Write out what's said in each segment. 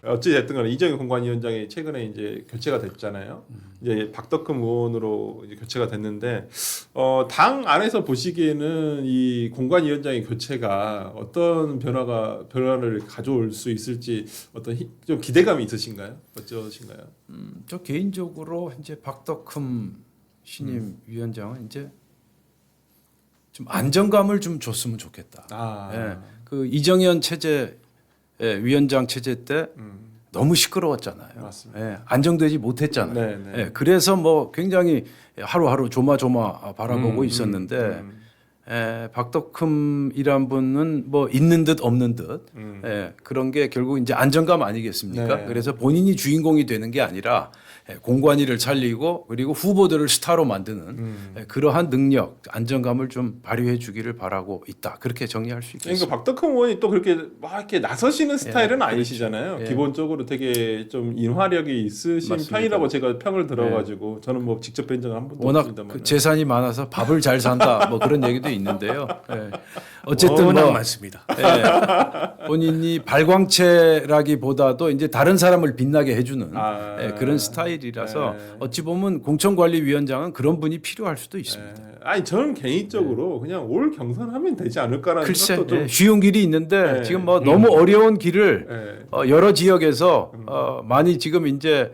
어찌 됐든 간에 이정희 공관위원장이 최근에 이제 교체가 됐잖아요. 이제 박덕흠 의원으로 이제 교체가 됐는데 당 안에서 보시기에는 이 공관위원장의 교체가 어떤 변화를 가져올 수 있을지 좀 기대감이 있으신가요? 어쩌신가요? 저 개인적으로 이제 박덕흠 신임 위원장은 이제 좀 안정감을 좀 줬으면 좋겠다. 예, 그 이정현 체제 위원장 체제 때 너무 시끄러웠잖아요. 맞습니다. 예, 안정되지 못했잖아요. 네, 네. 예, 그래서 뭐 굉장히 하루하루 조마조마 바라보고 있었는데 박덕흠이란 분은 뭐 있는 듯 없는 듯 그런 게 결국 이제 안정감 아니겠습니까? 네. 그래서 본인이 주인공이 되는 게 아니라 공관위를 살리고 그리고 후보들을 스타로 만드는 그러한 능력, 안정감을 좀 발휘해 주기를 바라고 있다. 그렇게 정리할 수 있겠습니다. 그러니까 박덕흠 의원이 또 그렇게 막 이렇게 나서시는 스타일은 그렇죠. 아니시잖아요. 예. 기본적으로 되게 좀 인화력이 있으신 맞습니다. 편이라고 제가 평을 들어가지고 저는 뭐 직접 뵌 적은 한 번도 워낙 없습니다만. 그 재산이 많아서 밥을 잘 산다 뭐 그런 얘기도 있는데요. 예. 어쨌든 워낙 뭐 많습니다. 본인이 발광체라기보다도 이제 다른 사람을 빛나게 해주는 그런 스타일이라서 예. 어찌 보면 공천관리위원장은 그런 분이 필요할 수도 있습니다. 아니 저는 개인적으로 그냥 올 경선하면 되지 않을까라는 글쎄, 생각도 좀. 쉬운 길이 있는데 예. 지금 뭐 너무 어려운 길을 예. 여러 지역에서 많이 지금 이제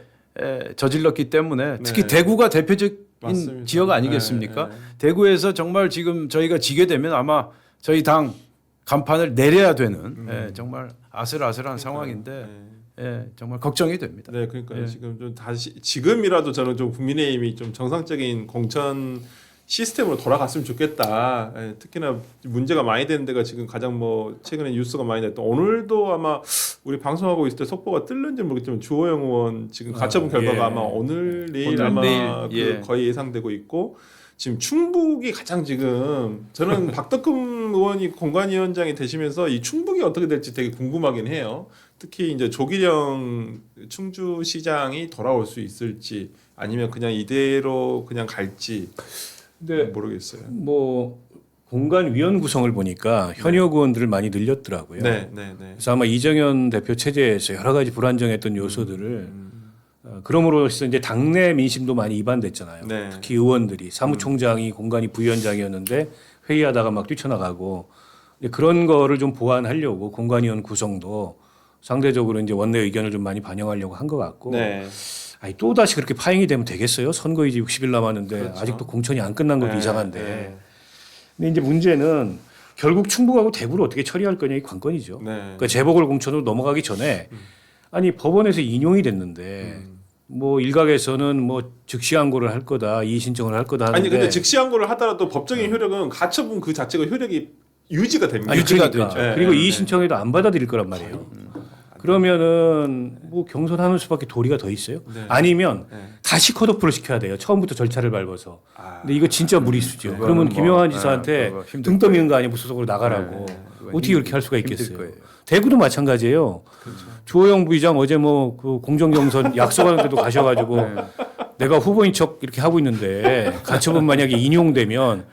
저질렀기 때문에 특히 네. 대구가 대표적인 맞습니다. 지역 아니겠습니까? 네. 대구에서 정말 지금 저희가 지게 되면 아마 저희 당 간판을 내려야 되는 정말 아슬아슬한 상황인데 정말 걱정이 됩니다. 네, 그러니까 예. 지금 좀 다시 지금이라도 저는 좀 국민의힘이 좀 정상적인 공천 시스템으로 돌아갔으면 좋겠다. 예, 특히나 문제가 많이 되는 데가 지금 가장 뭐 최근에 뉴스가 많이 됐던 오늘도 아마 우리 방송하고 있을 때 속보가 뜰는지 모르겠지만 주호영 의원 지금 가처분 결과가 예. 아마 오늘 내일 오늘, 아마 내일, 그 예. 거의 예상되고 있고 지금 충북이 가장 지금 저는 박덕흠 의원이 공관위원장이 되시면서 이 충북이 어떻게 될지 되게 궁금하긴 해요. 특히 이제 조기령 충주시장이 돌아올 수 있을지 아니면 그냥 이대로 그냥 갈지 근데 모르겠어요. 뭐 공간 위원 구성을 보니까 현역 의원들을 많이 늘렸더라고요. 네, 네, 네. 그래서 아마 이정현 대표 체제에서 여러 가지 불안정했던 요소들을 그럼으로써 이제 당내 민심도 많이 이반됐잖아요. 네. 특히 의원들이 사무총장이 공관위 부위원장이었는데 회의하다가 막 뛰쳐나가고 근데 그런 거를 좀 보완하려고 공관위원 구성도 상대적으로 이제 원내 의견을 좀 많이 반영하려고 한 것 같고 네. 아니 또 다시 그렇게 파행이 되면 되겠어요? 선거 이제 60일 남았는데 그렇죠. 아직도 공천이 안 끝난 것도 네, 이상한데. 네. 근데 이제 문제는 결국 충북하고 대구를 어떻게 처리할 거냐 이 관건이죠. 네. 그러니까 재보궐 공천으로 넘어가기 전에 아니 법원에서 인용이 됐는데 뭐 일각에서는 뭐 즉시 항고를 할 거다, 이의 신청을 할 거다 하는데 아니 근데 즉시 항고를 하더라도 법적인 효력은 가처분 그 자체가 효력이 유지가 됩니다. 유지가 그러니까. 되죠. 그리고 네, 이의 네. 신청에도 안 받아들일 거란 말이에요. 그러면은 뭐 경선하는 수밖에 도리가 더 있어요? 네. 아니면 네. 다시 컷오프를 시켜야 돼요. 처음부터 절차를 밟아서. 아. 근데 이거 진짜 무리수죠. 그거는 그러면 뭐, 김영환 네, 지사한테 그거 힘들 등 떠미는 거 아니야 무소속으로 나가라고. 그거 어떻게 그렇게 할 수가 힘들 있겠어요. 거예요. 대구도 마찬가지예요. 주호영 부의장 어제 뭐 그 공정경선 약속하는데도 가셔가지고 내가 후보인 척 이렇게 하고 있는데 가처분 만약에 인용되면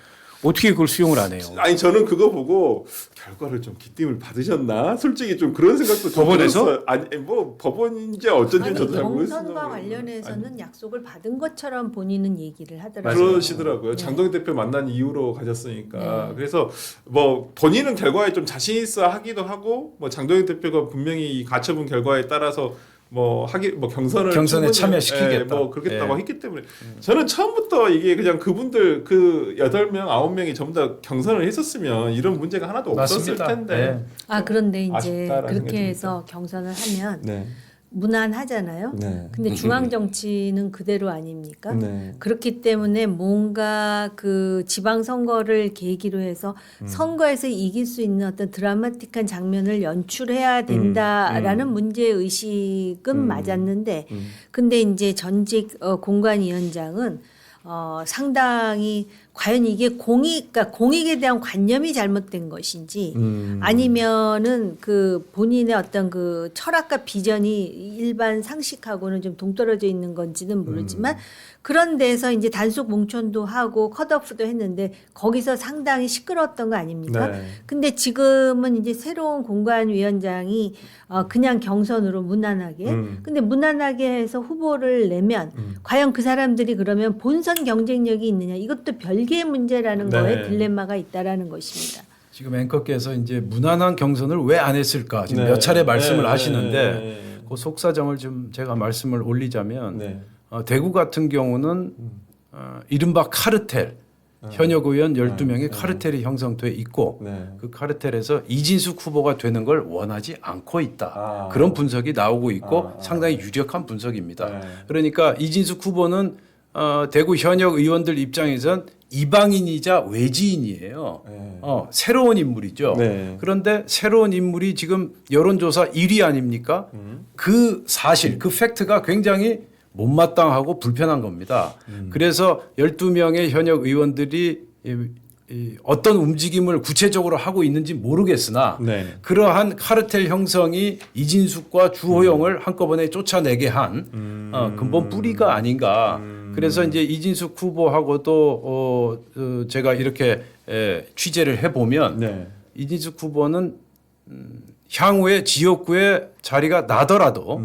어떻게 그걸 수용을 안 해요. 아니 저는 그거 보고 결과를 좀 기쁨을 받으셨나? 솔직히 좀 그런 생각도 좀 법원에서? 들었어요. 아니 뭐 법원인지 어쩐지 저도 잘 모르겠어요. 경선과 관련해서는 약속을 받은 것처럼 본인은 얘기를 하더라고요. 그러시더라고요. 네. 장동희 대표 만난 이후로 가셨으니까. 네. 그래서 뭐 본인은 결과에 좀 자신 있어 하기도 하고 뭐 장동희 대표가 분명히 이 가처분 결과에 따라서 뭐 경선에 경선에 참여시키겠다. 뭐 그러겠다고 예. 했기 때문에 저는 처음부터 이게 그냥 그분들 그 8명 9명이 전부 다 경선을 했었으면 이런 문제가 하나도 없었을 맞습니다. 텐데. 그런데 이제 아쉽다라는 생각이 그렇게 해서 경선을 하면 네. 무난하잖아요. 네. 근데 중앙 정치는 그대로 아닙니까? 네. 그렇기 때문에 뭔가 그 지방 선거를 계기로 해서 선거에서 이길 수 있는 어떤 드라마틱한 장면을 연출해야 된다라는 문제 의식은 맞았는데, 근데 이제 전직 공관위원장은 상당히 과연 이게 그러니까 공익에 대한 관념이 잘못된 것인지 아니면은 그 본인의 어떤 그 철학과 비전이 일반 상식하고는 좀 동떨어져 있는 건지는 모르지만 그런 데서 이제 단속 몽천도 하고 컷오프도 했는데 거기서 상당히 시끄러웠던 거 아닙니까? 네. 근데 지금은 이제 새로운 공관위원장이 그냥 경선으로 무난하게 근데 무난하게 해서 후보를 내면 과연 그 사람들이 그러면 본선 경쟁력이 있느냐 이것도 별개의 문제라는 네. 거에 딜레마가 있다라는 것입니다. 지금 앵커께서 이제 무난한 경선을 왜 안 했을까 지금 네. 몇 차례 말씀을 네. 하시는데 네. 그 속사정을 좀 제가 말씀을 올리자면 네. 대구 같은 경우는 이른바 카르텔 현역 의원 12명의 카르텔이 형성돼 있고 네. 그 카르텔에서 이진숙 후보가 되는 걸 원하지 않고 있다. 아. 그런 분석이 나오고 있고 아. 상당히 유력한 분석입니다. 네. 그러니까 이진숙 후보는 대구 현역 의원들 입장에선 이방인이자 외지인이에요. 네. 새로운 인물이죠. 네. 그런데 새로운 인물이 지금 여론조사 1위 아닙니까? 그 사실, 그 팩트가 굉장히 못마땅하고 불편한 겁니다. 그래서 12명의 현역 의원들이 어떤 움직임을 구체적으로 하고 있는지 모르겠으나 네. 그러한 카르텔 형성이 이진숙과 주호영을 한꺼번에 쫓아내게 한 근본 뿌리가 아닌가. 그래서 이제 이진숙 후보하고도 제가 이렇게 취재를 해보면 네. 이진숙 후보는 향후에 지역구에 자리가 나더라도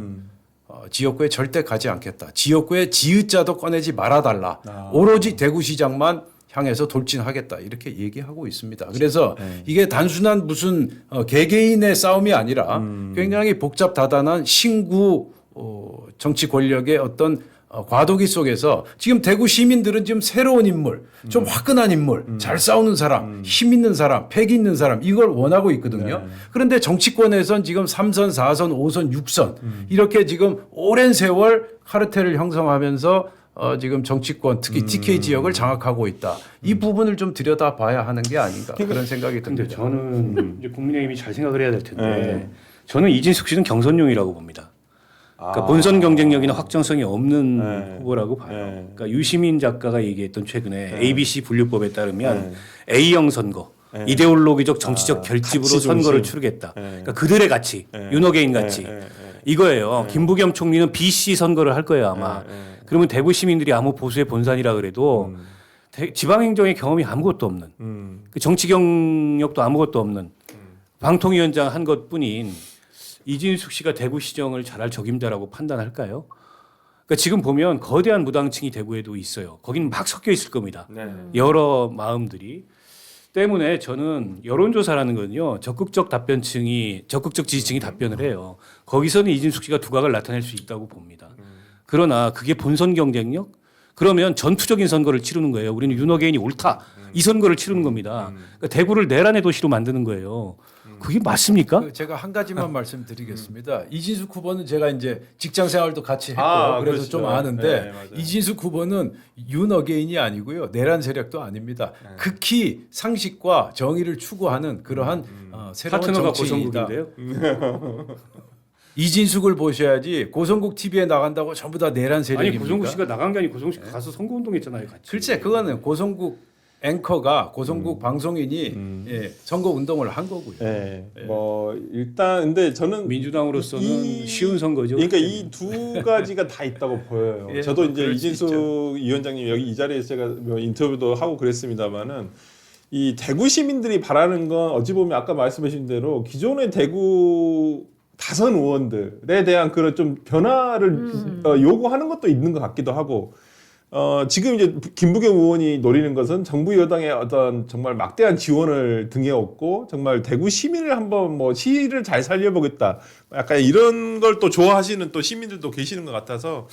지역구에 절대 가지 않겠다. 지역구에 지읒자도 꺼내지 말아달라. 아. 오로지 대구시장만 향해서 돌진하겠다. 이렇게 얘기하고 있습니다. 그래서 이게 단순한 무슨 개개인의 싸움이 아니라 굉장히 복잡다단한 신구 정치 권력의 어떤 과도기 속에서 지금 대구 시민들은 지금 새로운 인물, 좀 화끈한 인물, 잘 싸우는 사람, 힘 있는 사람, 패기 있는 사람 이걸 원하고 있거든요. 네. 그런데 정치권에선 지금 3선, 4선, 5선, 6선 이렇게 지금 오랜 세월 카르텔을 형성하면서 지금 정치권 특히 TK 지역을 장악하고 있다. 이 부분을 좀 들여다봐야 하는 게 아닌가 그런 생각이 근데 듭니다. 저는 이제 국민의힘이 잘 생각을 해야 될 텐데 네. 저는 이진숙 씨는 경선용이라고 봅니다. 그러니까 본선 경쟁력이나 확정성이 없는 네. 후보라고 봐요. 네. 그러니까 유시민 작가가 얘기했던 최근에 ABC 분류법에 따르면 네. A형 선거, 네. 이데올로기적 정치적 결집으로 가치 선거를 중심. 추르겠다. 네. 그러니까 그들의 가치, 네. 윤호개인 가치 네. 네. 이거예요. 김부겸 총리는 BC 선거를 할 거예요 아마. 네. 그러면 대구 시민들이 아무 보수의 본산이라 그래도 지방행정의 경험이 아무것도 없는 그 정치 경력도 아무것도 없는 방통위원장 한 것뿐인 이진숙 씨가 대구시정을 잘할 적임자라고 판단할까요? 그러니까 지금 보면 거대한 무당층이 대구에도 있어요. 거기는 막 섞여 있을 겁니다. 네. 여러 마음들이. 때문에 저는 여론조사라는 건요. 적극적 지지층이 답변을 해요. 거기서는 이진숙 씨가 두각을 나타낼 수 있다고 봅니다. 그러나 그게 본선 경쟁력? 그러면 전투적인 선거를 치르는 거예요. 우리는 윤호개인이 옳다. 이 선거를 치르는 겁니다. 그러니까 대구를 내란의 도시로 만드는 거예요. 그게 맞습니까? 제가 한 가지만 말씀드리겠습니다. 이진숙 후보는 제가 이제 직장 생활도 같이 했고 그래서 그러시죠. 좀 아는데 네, 맞아요. 이진숙 후보는 윤어게인이 아니고요. 내란 세력도 아닙니다. 극히 상식과 정의를 추구하는 그러한 새로운 파트너가 정치인이다. 고성국인데요. 이진숙을 보셔야지 고성국 TV에 나간다고 전부 다 내란 아니 세력입니까? 고성국 씨가 나간 게 아니고 고성국 씨가 가서 선거운동했잖아요. 같이. 글쎄 그거는 고성국 앵커가 고성국 방송인이 선거 운동을 한 거고요. 네. 뭐 일단 근데 저는 민주당으로서는 이- 쉬운 선거죠. 그러니까 이 두 가지가 다 있다고 보여요. 예, 저도 이제 그럴 수 이진숙 위원장님 여기 이 자리에서 제가 뭐 인터뷰도 하고 그랬습니다만은 이 대구 시민들이 바라는 건 어찌 보면 아까 말씀하신 대로 기존의 대구 다선 의원들에 대한 그런 좀 변화를 요구하는 것도 있는 것 같기도 하고 지금 이제 김부겸 의원이 노리는 것은 정부 여당의 어떤 정말 막대한 지원을 등에 업고 정말 대구 시민을 한번 뭐 시를 잘 살려보겠다. 약간 이런 걸 또 좋아하시는 또 시민들도 계시는 것 같아서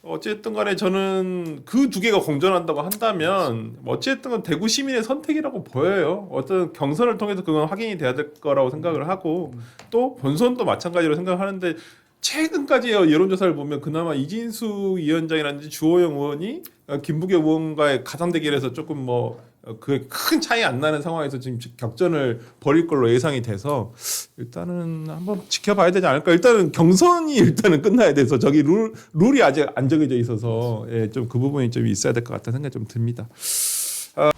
어쨌든 간에 저는 그 두 개가 공존한다고 한다면 어쨌든 간 대구 시민의 선택이라고 보여요. 어떤 경선을 통해서 그건 확인이 돼야 될 거라고 생각을 하고 또 본선도 마찬가지로 생각하는데 최근까지 여론조사를 보면 그나마 이진숙 위원장이라든지 주호영 의원이 김부겸 의원과의 가상 대결에서 조금 뭐 그 큰 차이 안 나는 상황에서 지금 격전을 벌일 걸로 예상이 돼서 일단은 한번 지켜봐야 되지 않을까. 일단은 경선이 일단은 끝나야 돼서 저기 룰이 아직 안 정해져 있어서 좀 그 부분이 좀 있어야 될 것 같다는 생각이 좀 듭니다. 어,